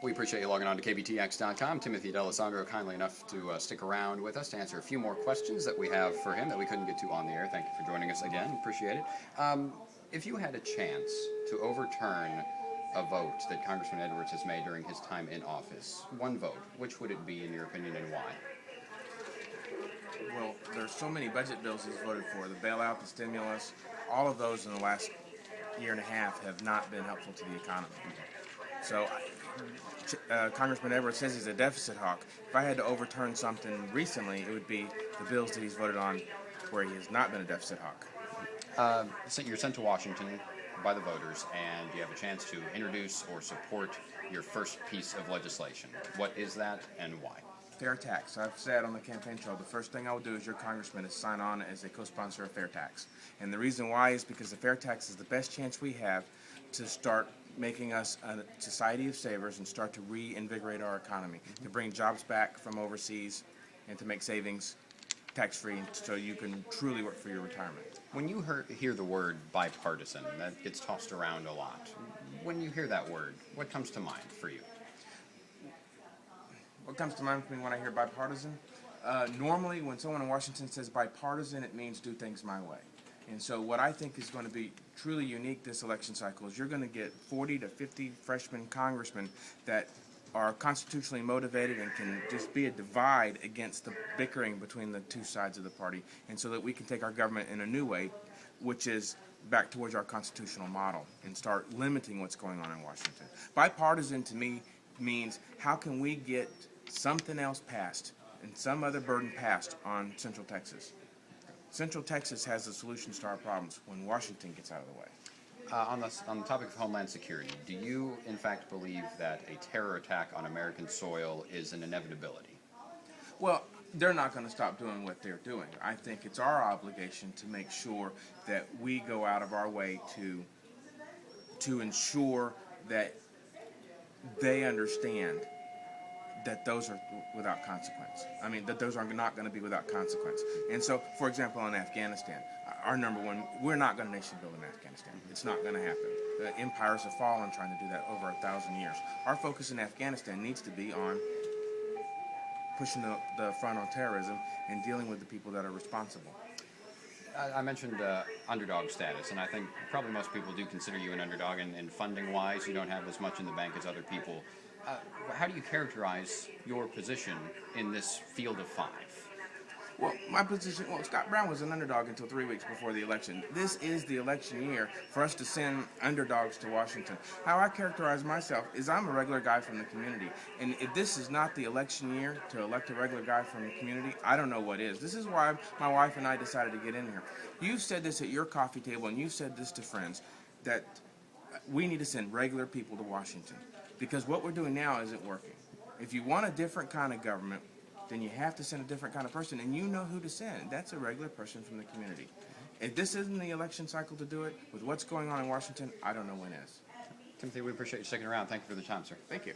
We appreciate you logging on to KBTX.com. Timothy Delasandro kindly enough to stick around with us to answer a few more questions that we have for him that we couldn't get to on the air. Thank you for joining us again. Appreciate it. If you had a chance to overturn a vote that Congressman Edwards has made during his time in office, one vote, which would it be in your opinion and why? Well, there's so many budget bills he's voted for. The bailout, the stimulus, all of those in the last year and a half have not been helpful to the economy. So Congressman Edwards says he's a deficit hawk. If I had to overturn something recently, it would be the bills that he's voted on where he has not been a deficit hawk. So you're sent to Washington by the voters, and you have a chance to introduce or support your first piece of legislation. What is that and why? Fair tax. I've said on the campaign trail, the first thing I would do as your congressman is sign on as a co-sponsor of fair tax. And the reason why is because the fair tax is the best chance we have to start making us a society of savers and start to reinvigorate our economy, to bring jobs back from overseas and to make savings tax-free so you can truly work for your retirement. When you hear the word bipartisan, that gets tossed around a lot. When you hear that word, what comes to mind for you? What comes to mind for me when I hear bipartisan? Normally, when someone in Washington says bipartisan, it means do things my way. And so what I think is going to be truly unique this election cycle is you're going to get 40 to 50 freshman congressmen that are constitutionally motivated and can just be a divide against the bickering between the two sides of the party, and so that we can take our government in a new way, which is back towards our constitutional model, and start limiting what's going on in Washington. Bipartisan to me means how can we get something else passed and some other burden passed on Central Texas. Central Texas has the solutions to our problems when Washington gets out of the way. On the topic of Homeland Security, do you in fact believe that a terror attack on American soil is an inevitability? Well, they're not going to stop doing what they're doing. I think it's our obligation to make sure that we go out of our way to ensure that they understand that those are without consequence. I mean, that those are not going to be without consequence. And so, for example, in Afghanistan, our number one, we're not going to nation build in Afghanistan. It's not going to happen. The empires have fallen trying to do that over 1,000 years. Our focus in Afghanistan needs to be on pushing the front on terrorism and dealing with the people that are responsible. I mentioned underdog status, and I think probably most people do consider you an underdog, and funding-wise, you don't have as much in the bank as other people. How do you characterize your position in this field of five? Well, my position, Scott Brown was an underdog until 3 weeks before the election. This is the election year for us to send underdogs to Washington. How I characterize myself is I'm a regular guy from the community. And if this is not the election year to elect a regular guy from the community, I don't know what is. This is why my wife and I decided to get in here. You've said this at your coffee table, and you've said this to friends, that we need to send regular people to Washington. Because what we're doing now isn't working. If you want a different kind of government, then you have to send a different kind of person, and you know who to send. That's a regular person from the community. If this isn't the election cycle to do it, with what's going on in Washington, I don't know when is. Timothy, we appreciate you sticking around. Thank you for the time, sir. Thank you.